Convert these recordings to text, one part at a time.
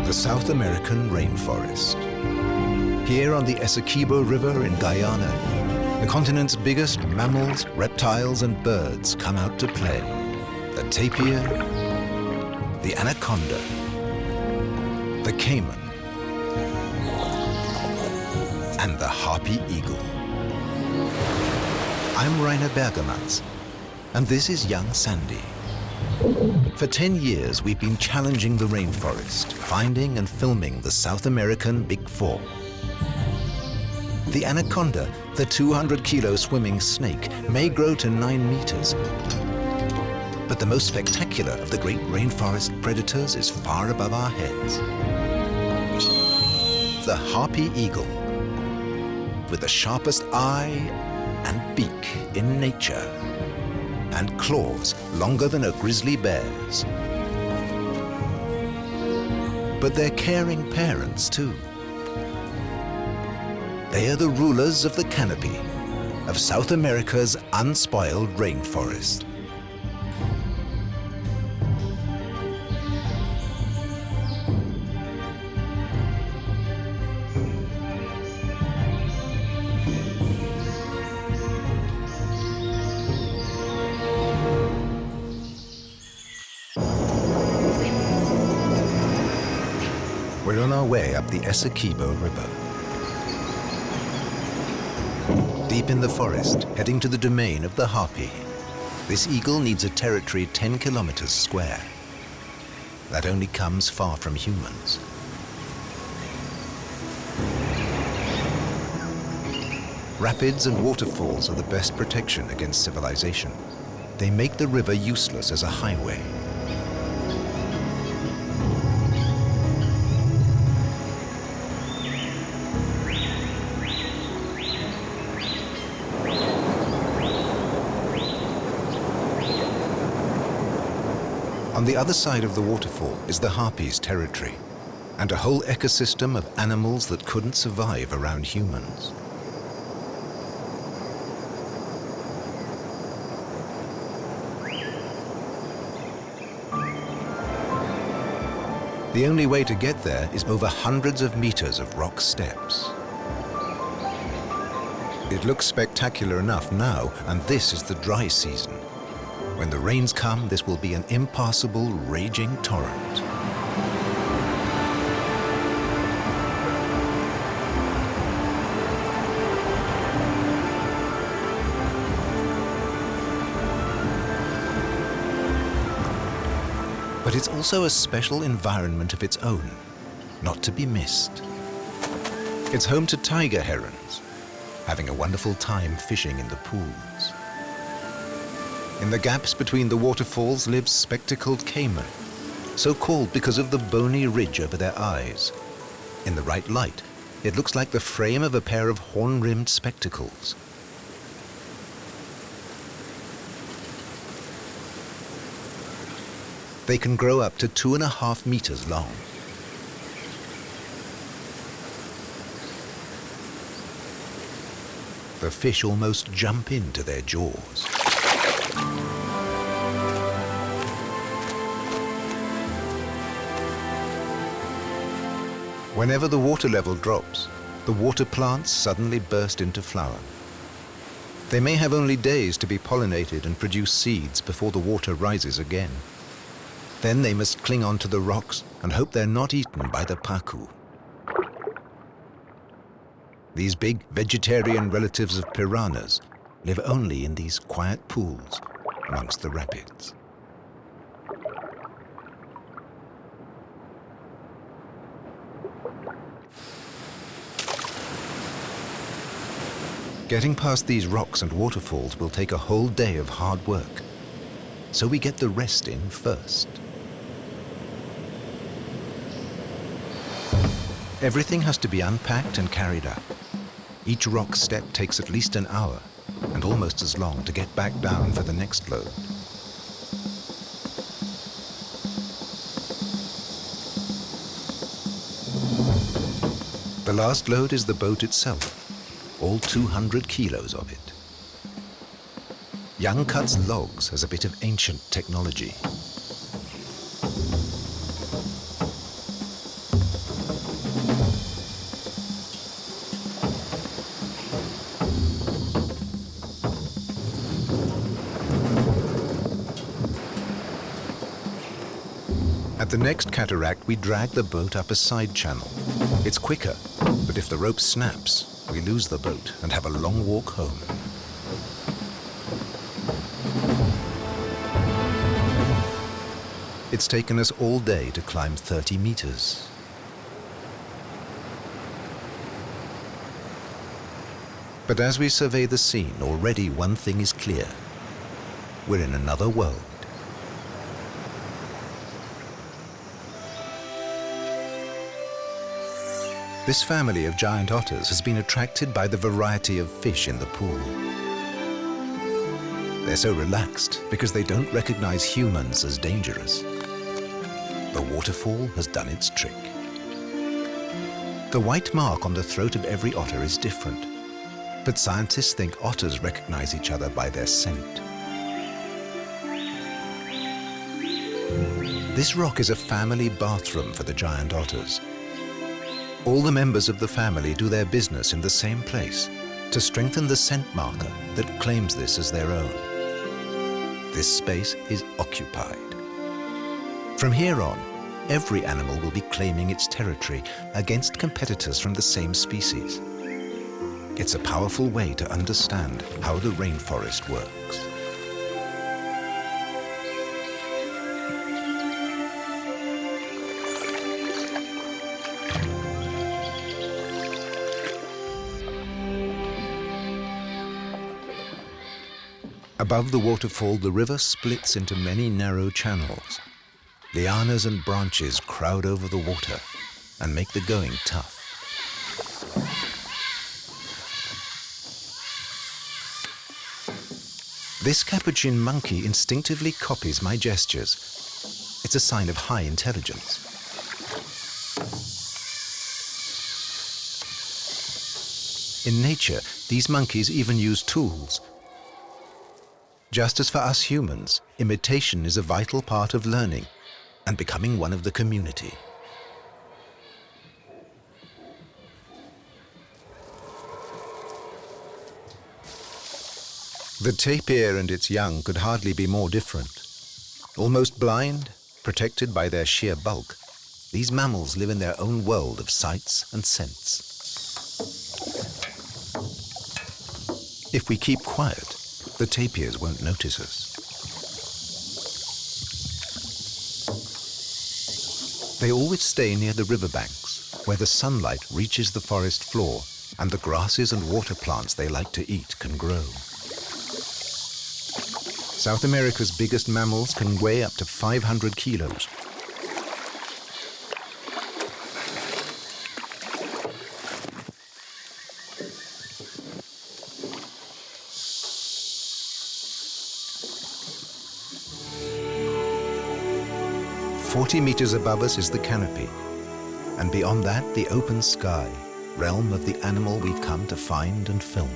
The South American rainforest. Here on the Essequibo River in Guyana, the continent's biggest mammals, reptiles and birds come out to play. The tapir, the anaconda, the caiman, and the harpy eagle. I'm Rainer Bergomaz, and this is Young Sandy. For 10 years, we've been challenging the rainforest, finding and filming the South American Big Four. The anaconda, the 200-kilo swimming snake, may grow to 9 meters. But the most spectacular of the great rainforest predators is far above our heads. The harpy eagle, with the sharpest eye and beak in nature, and claws longer than a grizzly bear's. But they're caring parents too. They are the rulers of the canopy of South America's unspoiled rainforest. We're on our way up the Essequibo River. Deep in the forest, heading to the domain of the harpy. This eagle needs a territory 10 kilometers square. That only comes far from humans. Rapids and waterfalls are the best protection against civilization. They make the river useless as a highway. On the other side of the waterfall is the harpy's territory, and a whole ecosystem of animals that couldn't survive around humans. The only way to get there is over hundreds of meters of rock steps. It looks spectacular enough now, and this is the dry season. When the rains come, this will be an impassable, raging torrent. But it's also a special environment of its own, not to be missed. It's home to tiger herons, having a wonderful time fishing in the pools. In the gaps between the waterfalls lives spectacled caiman, so called because of the bony ridge over their eyes. In the right light, it looks like the frame of a pair of horn-rimmed spectacles. They can grow up to 2.5 meters long. The fish almost jump into their jaws. Whenever the water level drops, the water plants suddenly burst into flower. They may have only days to be pollinated and produce seeds before the water rises again. Then they must cling onto the rocks and hope they're not eaten by the pacu. These big vegetarian relatives of piranhas live only in these quiet pools amongst the rapids. Getting past these rocks and waterfalls will take a whole day of hard work, so we get the rest in first. Everything has to be unpacked and carried up. Each rock step takes at least an hour, and almost as long to get back down for the next load. The last load is the boat itself, all 200 kilos of it. Young cuts logs as a bit of ancient technology. At the next cataract, we drag the boat up a side channel. It's quicker, but if the rope snaps, we lose the boat and have a long walk home. It's taken us all day to climb 30 meters. But as we survey the scene, already one thing is clear. We're in another world. This family of giant otters has been attracted by the variety of fish in the pool. They're so relaxed because they don't recognize humans as dangerous. The waterfall has done its trick. The white mark on the throat of every otter is different, but scientists think otters recognize each other by their scent. This rock is a family bathroom for the giant otters. All the members of the family do their business in the same place to strengthen the scent marker that claims this as their own. This space is occupied. From here on, every animal will be claiming its territory against competitors from the same species. It's a powerful way to understand how the rainforest works. Above the waterfall, the river splits into many narrow channels. Lianas and branches crowd over the water and make the going tough. This capuchin monkey instinctively copies my gestures. It's a sign of high intelligence. In nature, these monkeys even use tools. Just as for us humans, imitation is a vital part of learning and becoming one of the community. The tapir and its young could hardly be more different. Almost blind, protected by their sheer bulk, these mammals live in their own world of sights and scents. If we keep quiet, the tapirs won't notice us. They always stay near the riverbanks, where the sunlight reaches the forest floor and the grasses and water plants they like to eat can grow. South America's biggest mammals can weigh up to 500 kilos. "40 meters above us is the canopy, and beyond that, the open sky, realm of the animal we've come to find and film.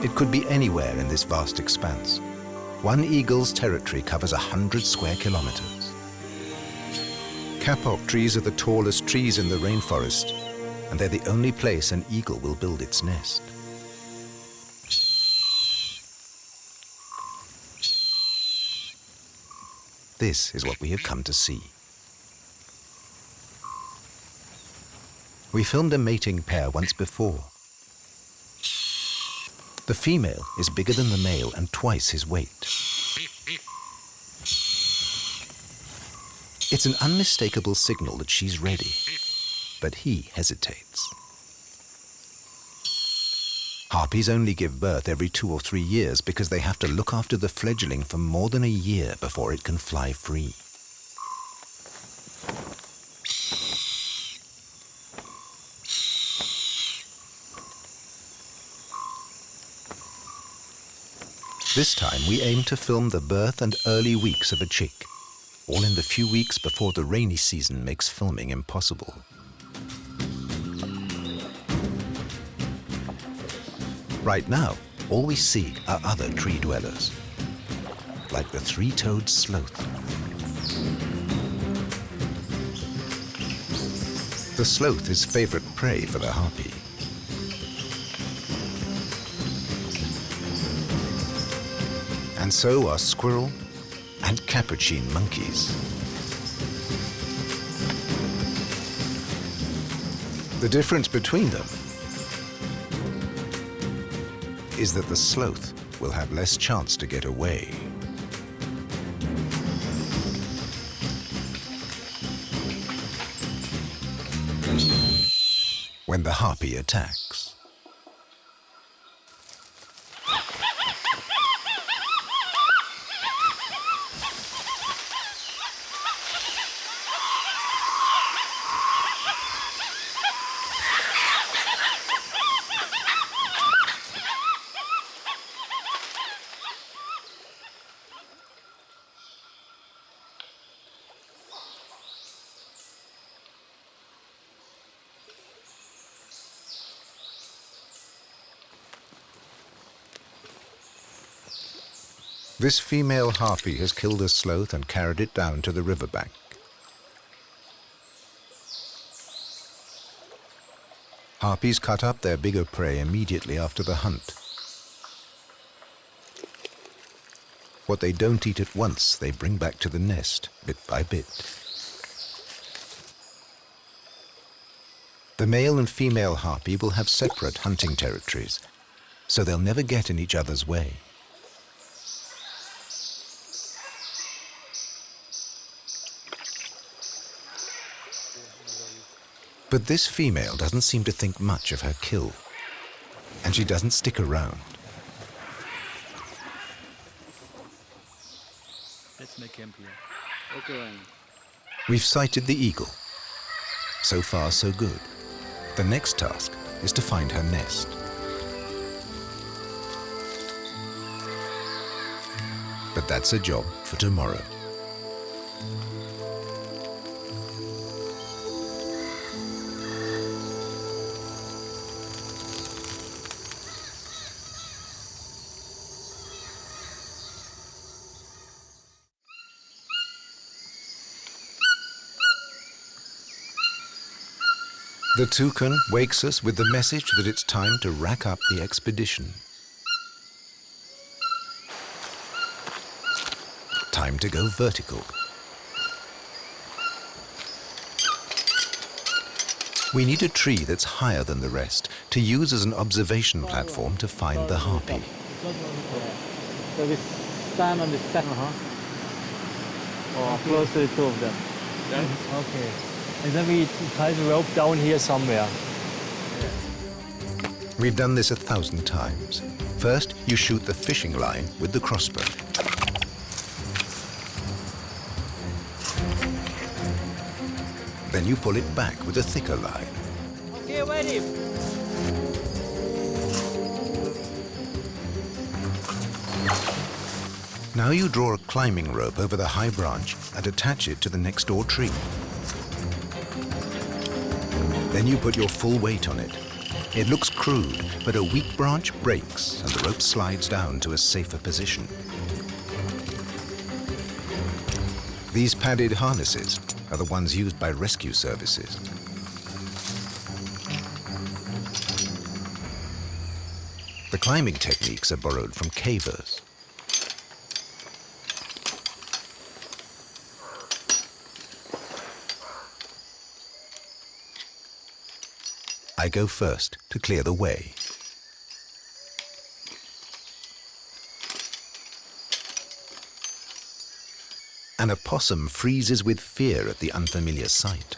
It could be anywhere in this vast expanse. One eagle's territory covers 100 square kilometers. Kapok trees are the tallest trees in the rainforest, and they're the only place an eagle will build its nest. This is what we have come to see. We filmed a mating pair once before. The female is bigger than the male and twice his weight. It's an unmistakable signal that she's ready, but he hesitates. Harpies only give birth every 2 or 3 years because they have to look after the fledgling for more than a year before it can fly free. This time we aim to film the birth and early weeks of a chick, all in the few weeks before the rainy season makes filming impossible. Right now, all we see are other tree dwellers, like the three-toed sloth. The sloth is favorite prey for the harpy. And so are squirrel, and capuchin monkeys. The difference between them is that the sloth will have less chance to get away. When the harpy attacks. This female harpy has killed a sloth and carried it down to the riverbank. Harpies cut up their bigger prey immediately after the hunt. What they don't eat at once, they bring back to the nest, bit by bit. The male and female harpy will have separate hunting territories, so they'll never get in each other's way. But this female doesn't seem to think much of her kill, and she doesn't stick around. Let's make camp here. Okay. We've sighted the eagle. So far, so good. The next task is to find her nest. But that's a job for tomorrow. The toucan wakes us with the message that it's time to rack up the expedition. Time to go vertical. We need a tree that's higher than the rest to use as an observation platform to find the harpy. So we stand on the second, or close to the two of them. Yeah. Okay. And then we tie the rope down here somewhere. We've done this 1,000 times. First, you shoot the fishing line with the crossbow. Then you pull it back with a thicker line. Okay, ready. Now you draw a climbing rope over the high branch and attach it to the next door tree. Then you put your full weight on it. It looks crude, but a weak branch breaks and the rope slides down to a safer position. These padded harnesses are the ones used by rescue services. The climbing techniques are borrowed from cavers. I go first to clear the way. An opossum freezes with fear at the unfamiliar sight.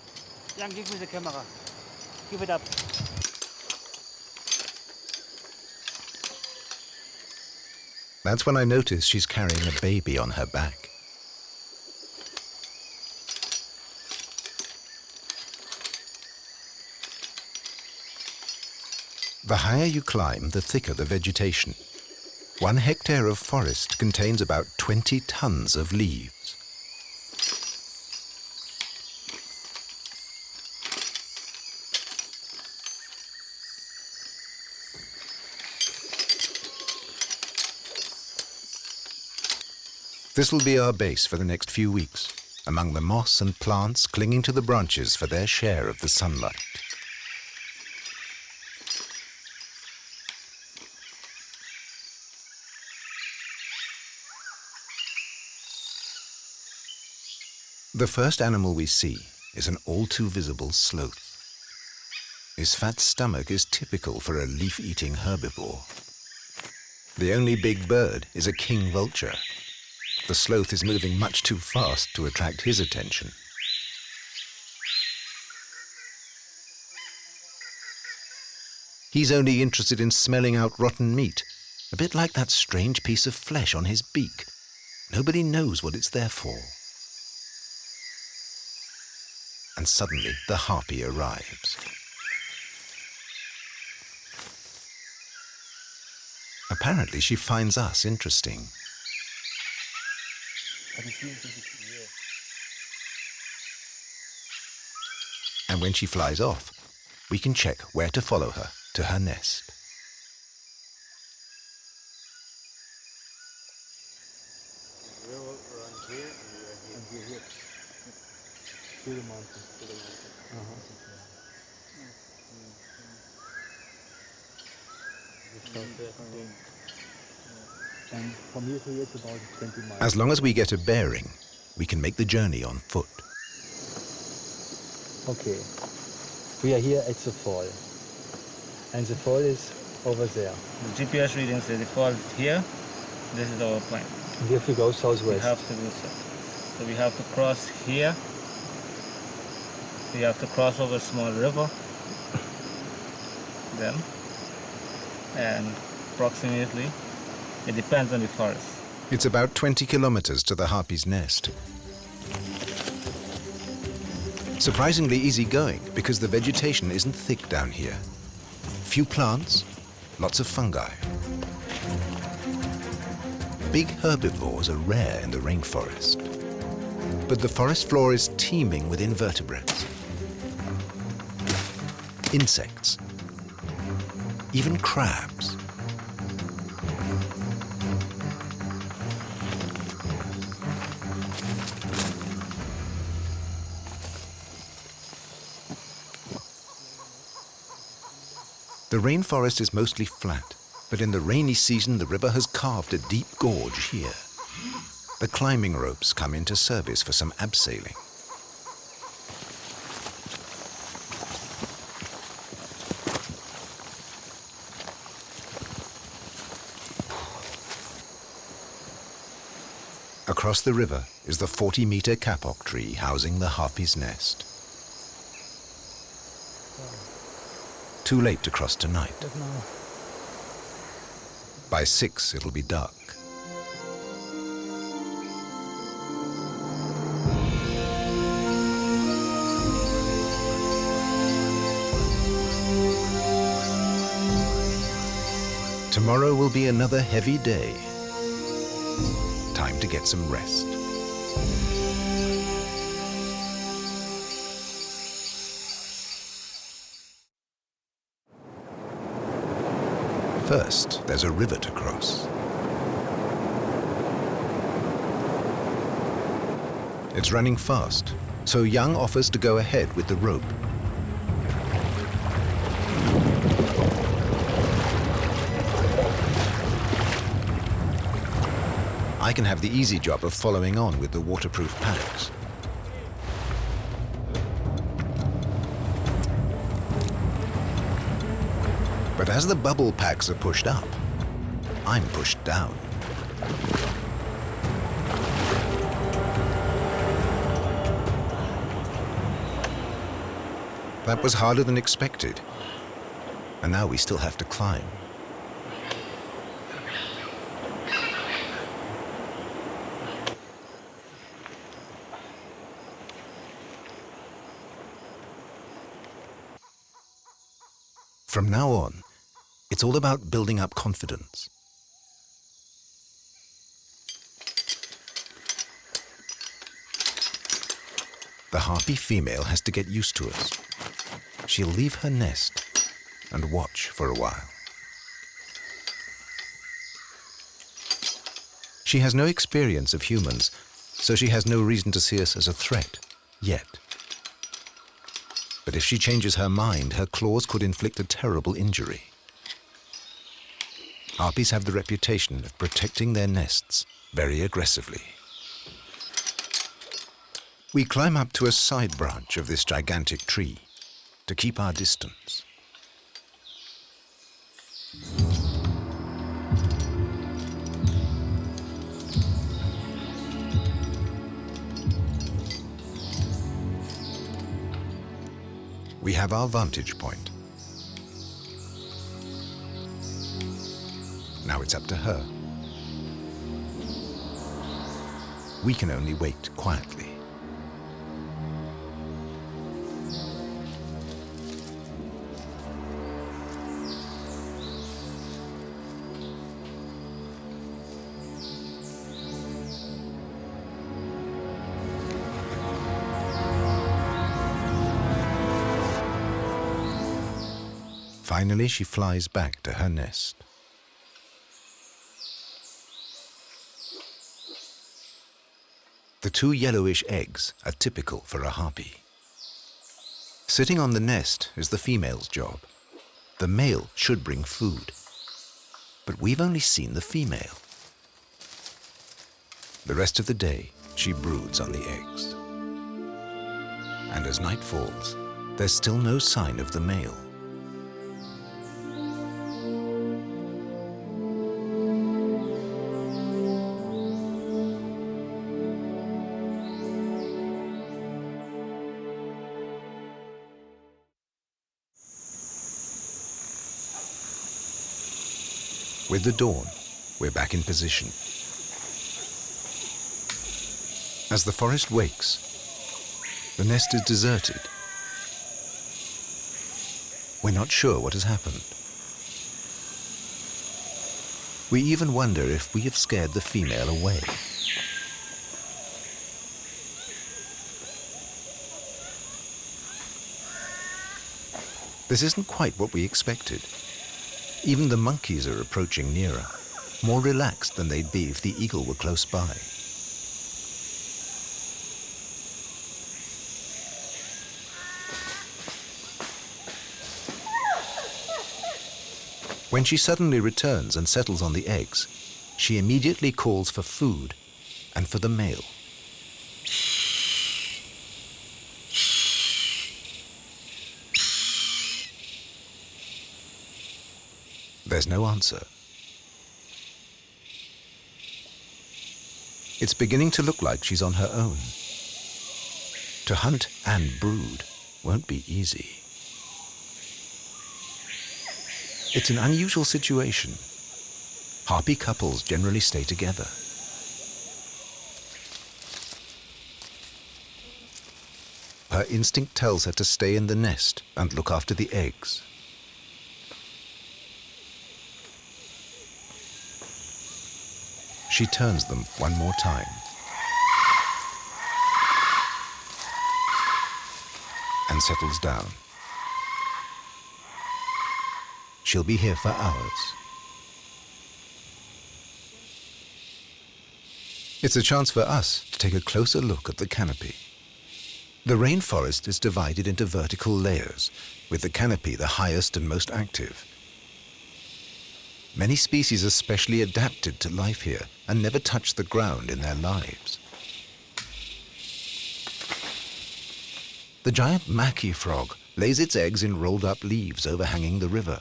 Jan, give me the camera. Give it up. That's when I notice she's carrying a baby on her back. The higher you climb, the thicker the vegetation. 1 hectare of forest contains about 20 tons of leaves. This will be our base for the next few weeks, among the moss and plants clinging to the branches for their share of the sunlight. The first animal we see is an all-too-visible sloth. His fat stomach is typical for a leaf-eating herbivore. The only big bird is a king vulture. The sloth is moving much too fast to attract his attention. He's only interested in smelling out rotten meat, a bit like that strange piece of flesh on his beak. Nobody knows what it's there for. And suddenly the harpy arrives. Apparently she finds us interesting. And when she flies off, we can check where to follow her to her nest. To the mountain. And from here to here it's about 20 miles. As long as we get a bearing, we can make the journey on foot. Okay, we are here at the fall, and the fall is over there. The GPS reading says the fall is here. This is our point. We have to go southwest. We have to do so. So we have to cross here. We have to cross over a small river. Then, and approximately, it depends on the forest. It's about 20 kilometers to the harpy's nest. Surprisingly easy going because the vegetation isn't thick down here. Few plants, lots of fungi. Big herbivores are rare in the rainforest. But the forest floor is teeming with invertebrates, insects, even crabs. The rainforest is mostly flat, but in the rainy season the river has carved a deep gorge here. The climbing ropes come into service for some abseiling. Across the river is the 40-meter kapok tree housing the harpy's nest. Too late to cross tonight. By 6, it'll be dark. Tomorrow will be another heavy day. Time to get some rest. First, there's a river to cross. It's running fast, so Young offers to go ahead with the rope. I can have the easy job of following on with the waterproof packs. But as the bubble packs are pushed up, I'm pushed down. That was harder than expected. And now we still have to climb. From now on, it's all about building up confidence. The harpy female has to get used to us. She'll leave her nest and watch for a while. She has no experience of humans, so she has no reason to see us as a threat, yet. But if she changes her mind, her claws could inflict a terrible injury. Harpies have the reputation of protecting their nests very aggressively. We climb up to a side branch of this gigantic tree to keep our distance. We have our vantage point. Now it's up to her. We can only wait quietly. Finally, she flies back to her nest. The two yellowish eggs are typical for a harpy. Sitting on the nest is the female's job. The male should bring food, but we've only seen the female. The rest of the day, she broods on the eggs. And as night falls, there's still no sign of the male. With the dawn, we're back in position. As the forest wakes, the nest is deserted. We're not sure what has happened. We even wonder if we have scared the female away. This isn't quite what we expected. Even the monkeys are approaching nearer, more relaxed than they'd be if the eagle were close by. When she suddenly returns and settles on the eggs, she immediately calls for food and for the male. There's no answer. It's beginning to look like she's on her own. To hunt and brood won't be easy. It's an unusual situation. Harpy couples generally stay together. Her instinct tells her to stay in the nest and look after the eggs. She turns them one more time. And settles down. She'll be here for hours. It's a chance for us to take a closer look at the canopy. The rainforest is divided into vertical layers, with the canopy the highest and most active. Many species are specially adapted to life here and never touch the ground in their lives. The giant maki frog lays its eggs in rolled-up leaves overhanging the river.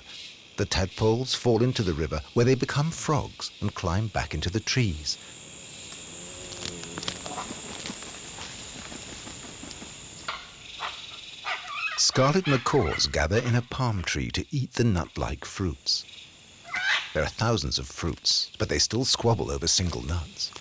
The tadpoles fall into the river, where they become frogs and climb back into the trees. Scarlet macaws gather in a palm tree to eat the nut-like fruits. There are thousands of fruits, but they still squabble over single nuts.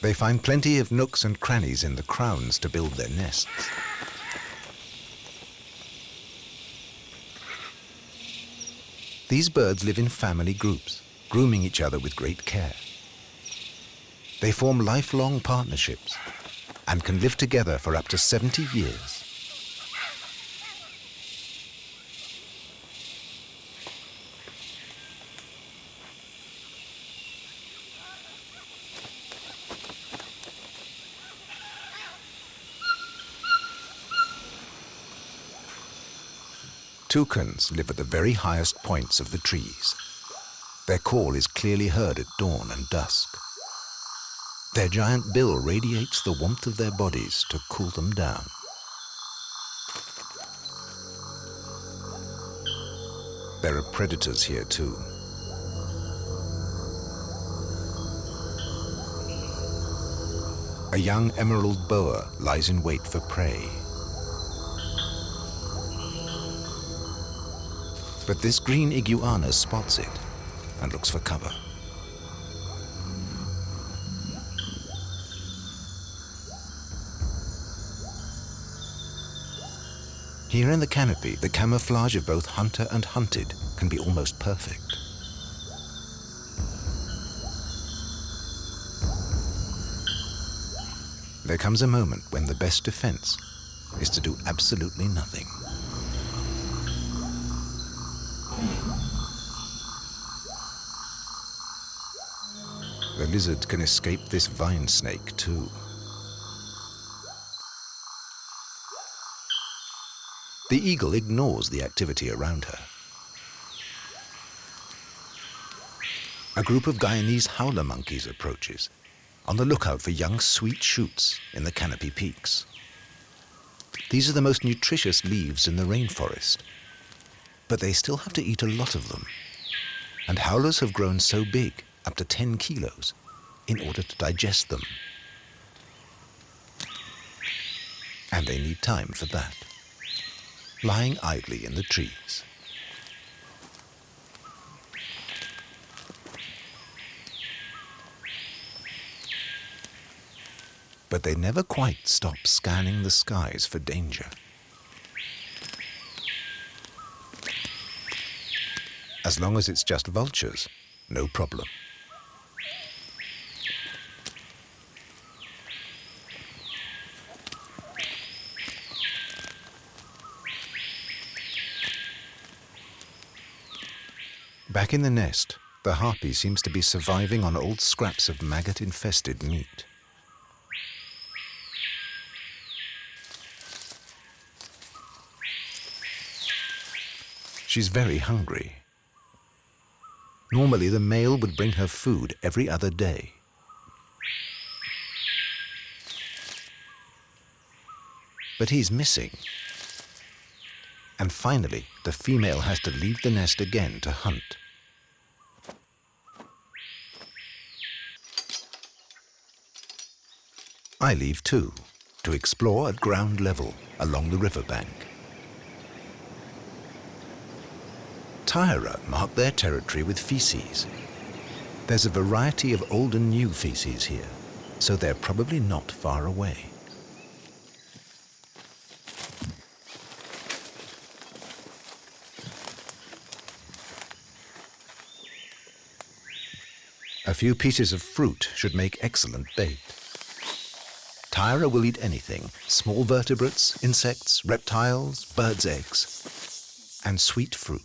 They find plenty of nooks and crannies in the crowns to build their nests. These birds live in family groups, grooming each other with great care. They form lifelong partnerships and can live together for up to 70 years. Toucans live at the very highest points of the trees. Their call is clearly heard at dawn and dusk. Their giant bill radiates the warmth of their bodies to cool them down. There are predators here too. A young emerald boa lies in wait for prey. But this green iguana spots it and looks for cover. Here in the canopy, the camouflage of both hunter and hunted can be almost perfect. There comes a moment when the best defense is to do absolutely nothing. The lizard can escape this vine snake too. The eagle ignores the activity around her. A group of Guyanese howler monkeys approaches, on the lookout for young sweet shoots in the canopy peaks. These are the most nutritious leaves in the rainforest, but they still have to eat a lot of them. And howlers have grown so big, up to 10 kilos, in order to digest them. And they need time for that, lying idly in the trees. But they never quite stop scanning the skies for danger. As long as it's just vultures, no problem. Back in the nest, the harpy seems to be surviving on old scraps of maggot-infested meat. She's very hungry. Normally, the male would bring her food every other day. But he's missing. And finally, the female has to leave the nest again to hunt. I leave too, to explore at ground level along the riverbank. Tapir mark their territory with feces. There's a variety of old and new feces here, so they're probably not far away. A few pieces of fruit should make excellent bait. Tapir will eat anything: small vertebrates, insects, reptiles, birds' eggs, and sweet fruit.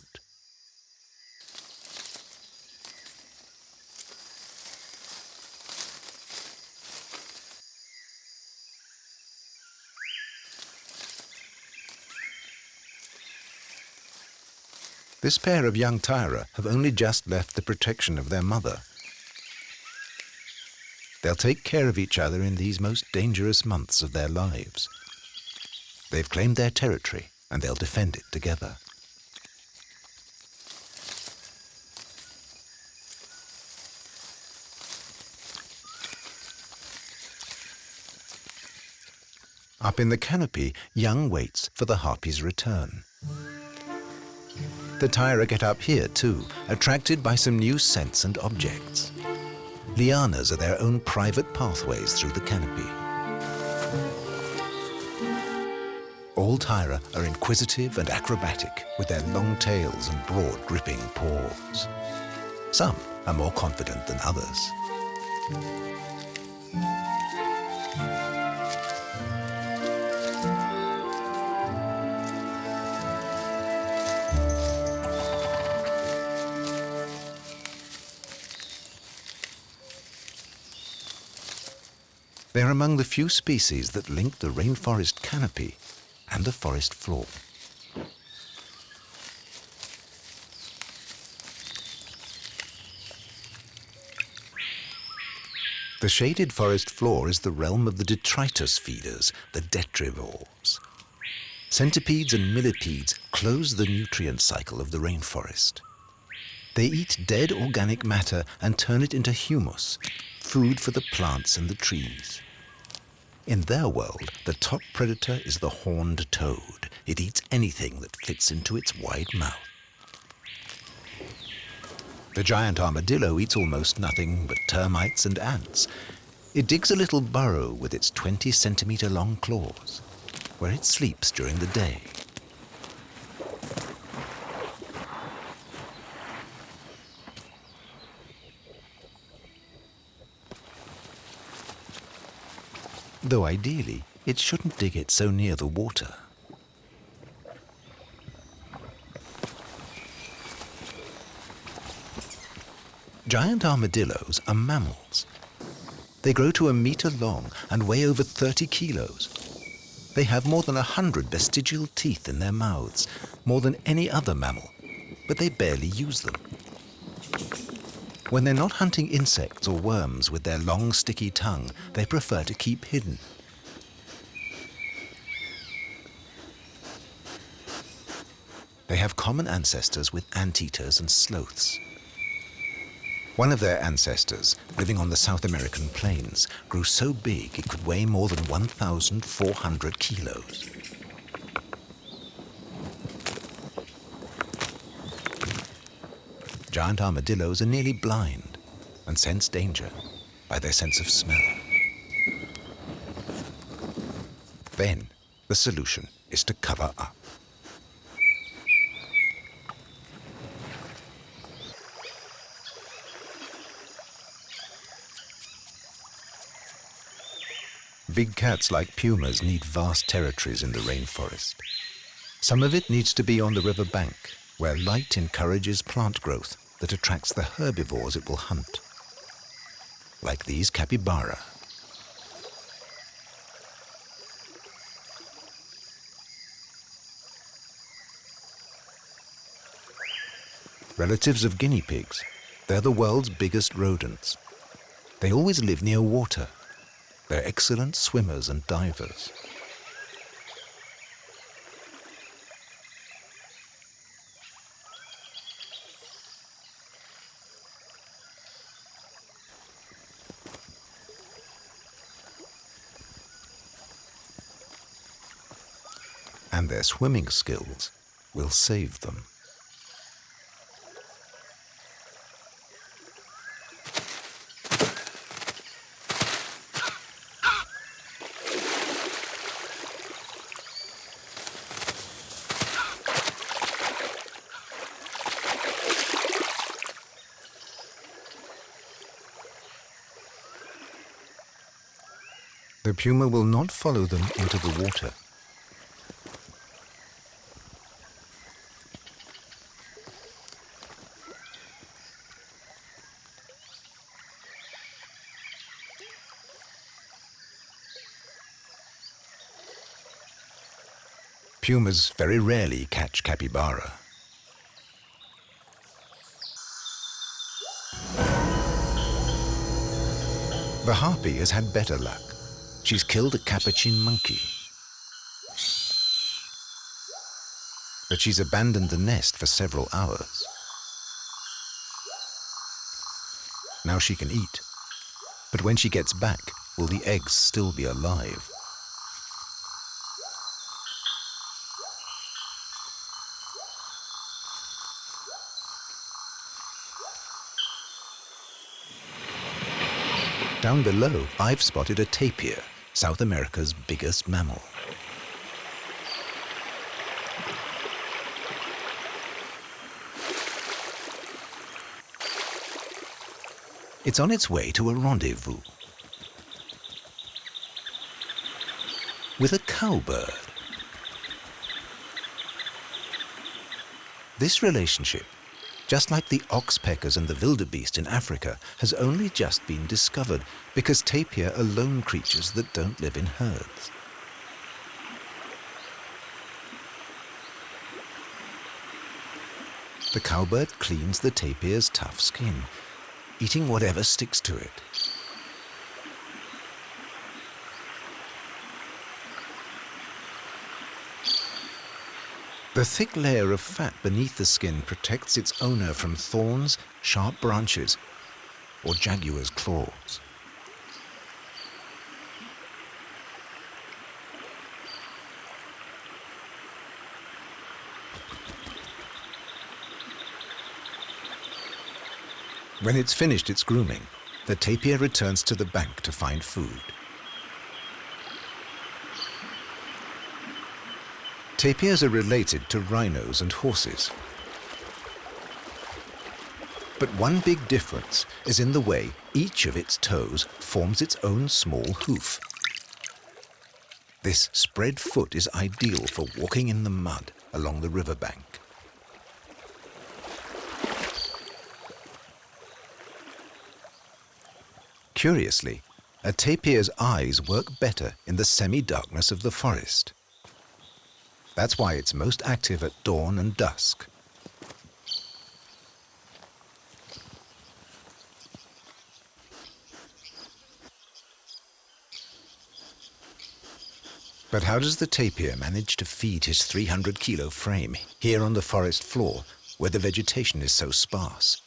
This pair of young tapir have only just left the protection of their mother. They'll take care of each other in these most dangerous months of their lives. They've claimed their territory, and they'll defend it together. Up in the canopy, Young waits for the harpy's return. The tapir get up here too, attracted by some new scents and objects. Lianas are their own private pathways through the canopy. All tapir are inquisitive and acrobatic with their long tails and broad gripping paws. Some are more confident than others. They're among the few species that link the rainforest canopy and the forest floor. The shaded forest floor is the realm of the detritus feeders, the detrivores. Centipedes and millipedes close the nutrient cycle of the rainforest. They eat dead organic matter and turn it into humus, food for the plants and the trees. In their world, the top predator is the horned toad. It eats anything that fits into its wide mouth. The giant armadillo eats almost nothing but termites and ants. It digs a little burrow with its 20-centimeter-long claws, where it sleeps during the day. Though ideally, it shouldn't dig it so near the water. Giant armadillos are mammals. They grow to 1 meter long and weigh over 30 kilos. They have more than 100 vestigial teeth in their mouths, more than any other mammal, but they barely use them. When they're not hunting insects or worms with their long, sticky tongue, they prefer to keep hidden. They have common ancestors with anteaters and sloths. One of their ancestors, living on the South American plains, grew so big it could weigh more than 1,400 kilos. Giant armadillos are nearly blind and sense danger by their sense of smell. Then, the solution is to cover up. Big cats like pumas need vast territories in the rainforest. Some of it needs to be on the riverbank, where light encourages plant growth that attracts the herbivores it will hunt, like these capybara. Relatives of guinea pigs, they're the world's biggest rodents. They always live near water. They're excellent swimmers and divers. And their swimming skills will save them. The puma will not follow them into the water. Pumas very rarely catch capybara. The harpy has had better luck. She's killed a capuchin monkey. But she's abandoned the nest for several hours. Now she can eat. But when she gets back, will the eggs still be alive? Down below, I've spotted a tapir, South America's biggest mammal. It's on its way to a rendezvous with a cowbird. This relationship, just like the oxpeckers and the wildebeest in Africa, has only just been discovered because tapir are lone creatures that don't live in herds. The cowbird cleans the tapir's tough skin, eating whatever sticks to it. The thick layer of fat beneath the skin protects its owner from thorns, sharp branches, or jaguar's claws. When it's finished its grooming, the tapir returns to the bank to find food. Tapirs are related to rhinos and horses. But one big difference is in the way each of its toes forms its own small hoof. This spread foot is ideal for walking in the mud along the riverbank. Curiously, a tapir's eyes work better in the semi-darkness of the forest. That's why it's most active at dawn and dusk. But how does the tapir manage to feed his 300-kilo frame here on the forest floor, where the vegetation is so sparse?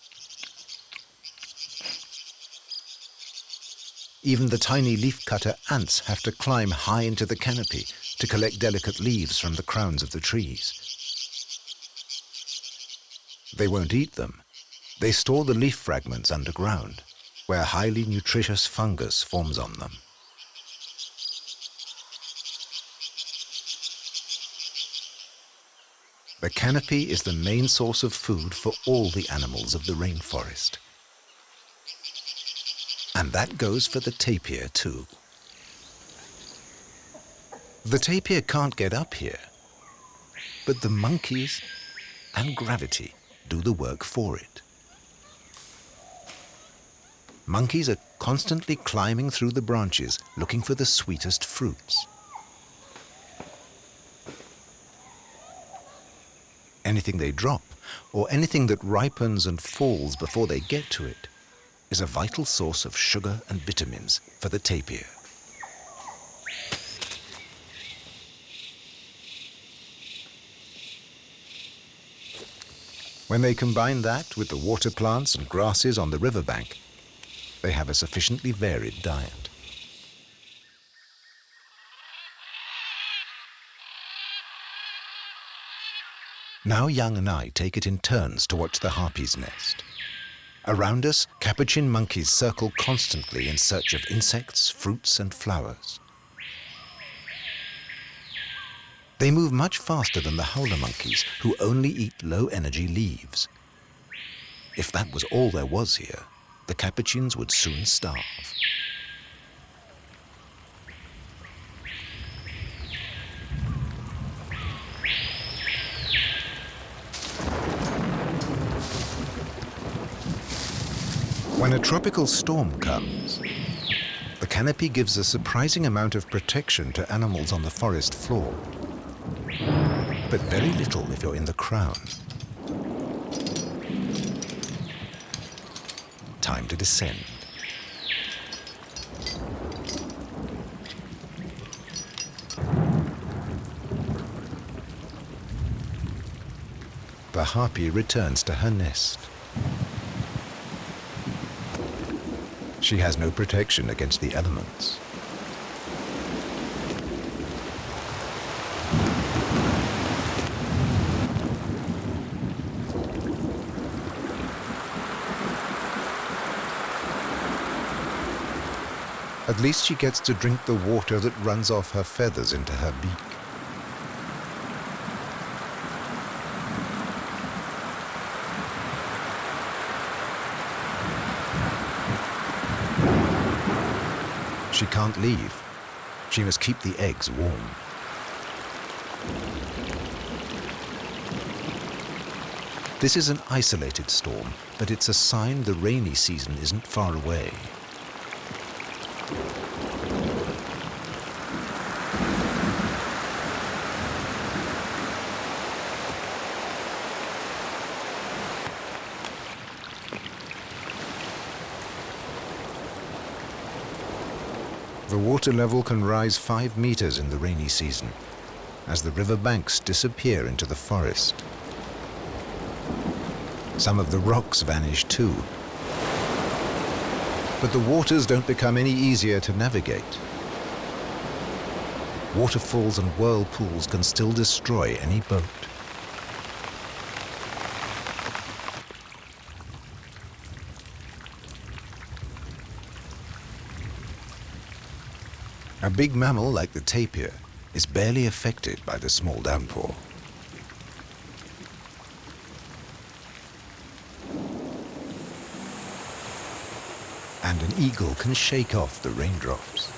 Even the tiny leaf-cutter ants have to climb high into the canopy to collect delicate leaves from the crowns of the trees. They won't eat them. They store the leaf fragments underground, where highly nutritious fungus forms on them. The canopy is the main source of food for all the animals of the rainforest. And that goes for the tapir too. The tapir can't get up here, but the monkeys and gravity do the work for it. Monkeys are constantly climbing through the branches looking for the sweetest fruits. Anything they drop, or anything that ripens and falls before they get to it, is a vital source of sugar and vitamins for the tapir. When they combine that with the water plants and grasses on the riverbank, they have a sufficiently varied diet. Now Young and I take it in turns to watch the harpy's nest. Around us, capuchin monkeys circle constantly in search of insects, fruits, and flowers. They move much faster than the howler monkeys, who only eat low-energy leaves. If that was all there was here, the capuchins would soon starve. When a tropical storm comes, the canopy gives a surprising amount of protection to animals on the forest floor, but very little if you're in the crown. Time to descend. The harpy returns to her nest. She has no protection against the elements. At least she gets to drink the water that runs off her feathers into her beak. She can't leave. She must keep the eggs warm. This is an isolated storm, but it's a sign the rainy season isn't far away. The water level can rise 5 meters in the rainy season, as the riverbanks disappear into the forest. Some of the rocks vanish too. But the waters don't become any easier to navigate. Waterfalls and whirlpools can still destroy any boat. A big mammal like the tapir is barely affected by the small downpour. And an eagle can shake off the raindrops.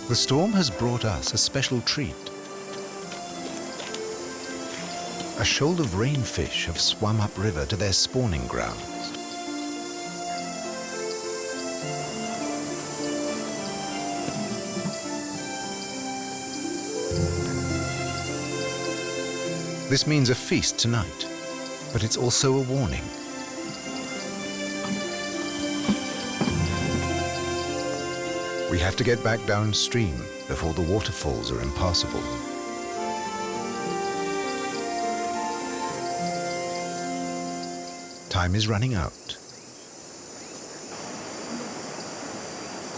The storm has brought us a special treat. A shoal of rainfish have swum upriver to their spawning grounds. This means a feast tonight, but it's also a warning. We have to get back downstream before the waterfalls are impassable. Time is running out.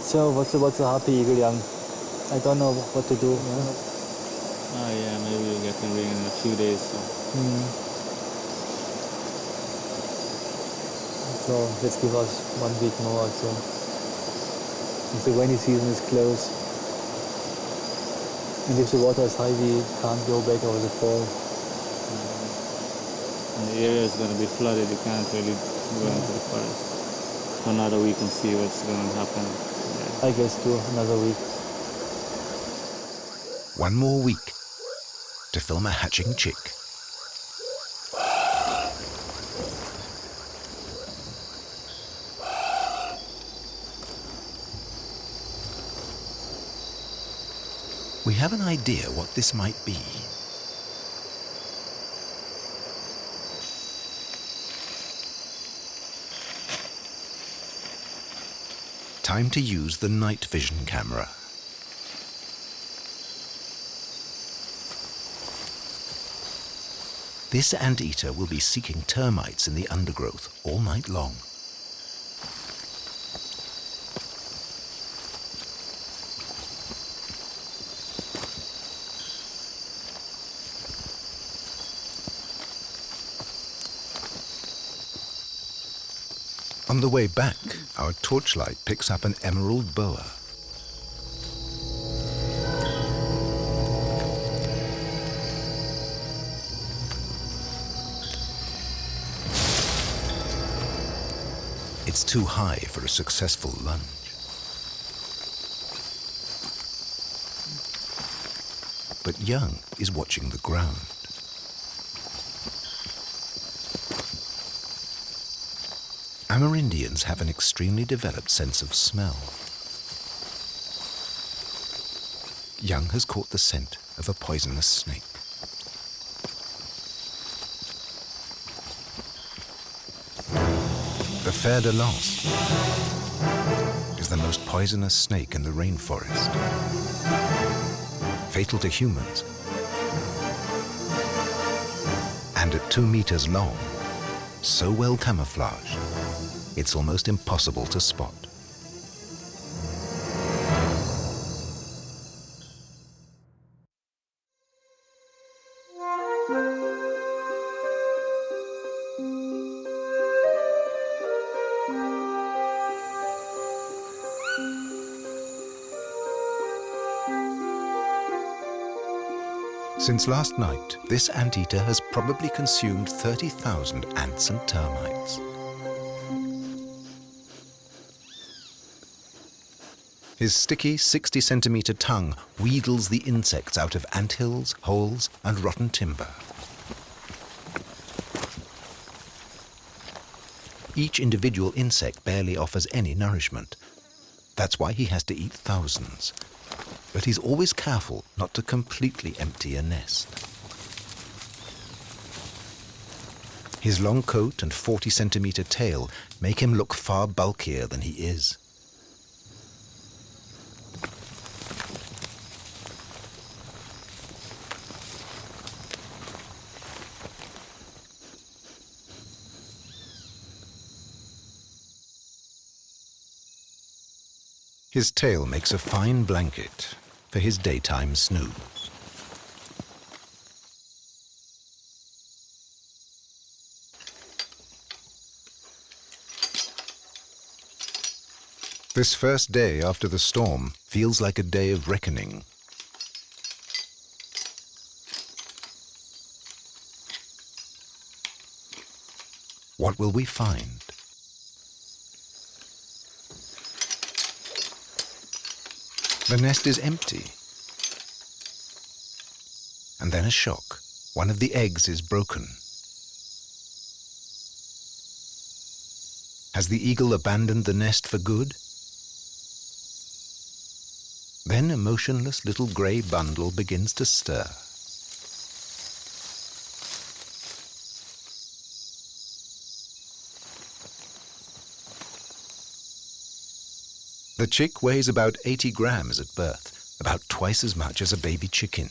So what's the Harpy eagle, young? I don't know what to do. Yeah? Oh yeah, maybe we'll get them in a few days. So let's give us 1 week more or so. If the rainy season is close, and if the water is high, we can't go back over the fall. And the area is going to be flooded. You can't really go into the forest. For another week and see what's going to happen. Yeah. I guess too, another week. One more week to film a hatching chick. We have an idea what this might be. Time to use the night vision camera. This anteater will be seeking termites in the undergrowth all night long. On the way back, our torchlight picks up an emerald boa. It's too high for a successful lunge. But Young is watching the ground. Amerindians have an extremely developed sense of smell. Young has caught the scent of a poisonous snake. The fer de lance is the most poisonous snake in the rainforest. Fatal to humans. And at 2 meters long, so well camouflaged, it's almost impossible to spot. Since last night, this anteater has probably consumed 30,000 ants and termites. His sticky 60-centimeter tongue wheedles the insects out of anthills, holes, and rotten timber. Each individual insect barely offers any nourishment. That's why he has to eat thousands. But he's always careful not to completely empty a nest. His long coat and 40-centimeter tail make him look far bulkier than he is. His tail makes a fine blanket for his daytime snooze. This first day after the storm feels like a day of reckoning. What will we find? The nest is empty. And then a shock. One of the eggs is broken. Has the eagle abandoned the nest for good? Then a motionless little grey bundle begins to stir. The chick weighs about 80 grams at birth, about twice as much as a baby chicken.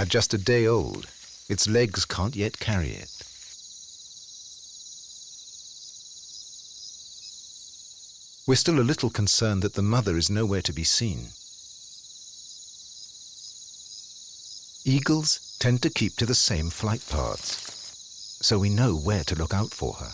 At just a day old, its legs can't yet carry it. We're still a little concerned that the mother is nowhere to be seen. Eagles tend to keep to the same flight paths, so we know where to look out for her.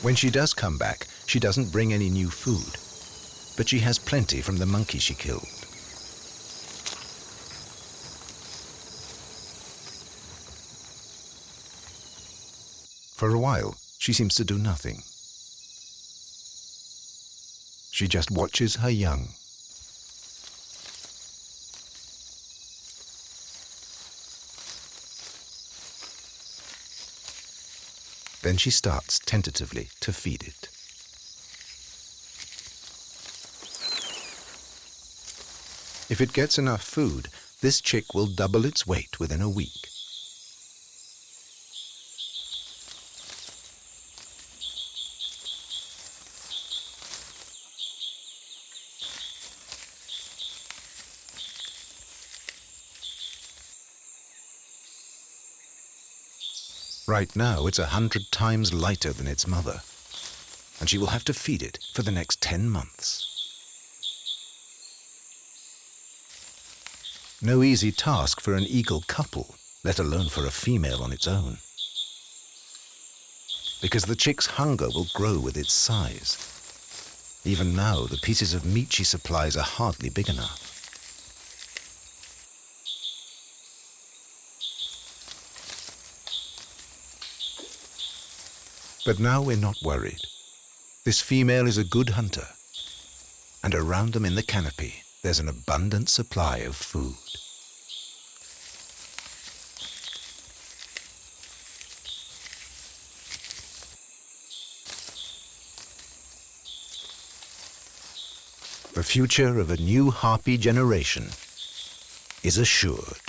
When she does come back, she doesn't bring any new food, but she has plenty from the monkey she killed. For a while, she seems to do nothing. She just watches her young. Then she starts tentatively to feed it. If it gets enough food, this chick will double its weight within a week. Right now, it's 100 times lighter than its mother, and she will have to feed it for the next 10 months. No easy task for an eagle couple, let alone for a female on its own. Because the chick's hunger will grow with its size. Even now, the pieces of meat she supplies are hardly big enough. But now we're not worried. This female is a good hunter, and around them in the canopy, there's an abundant supply of food. The future of a new harpy generation is assured.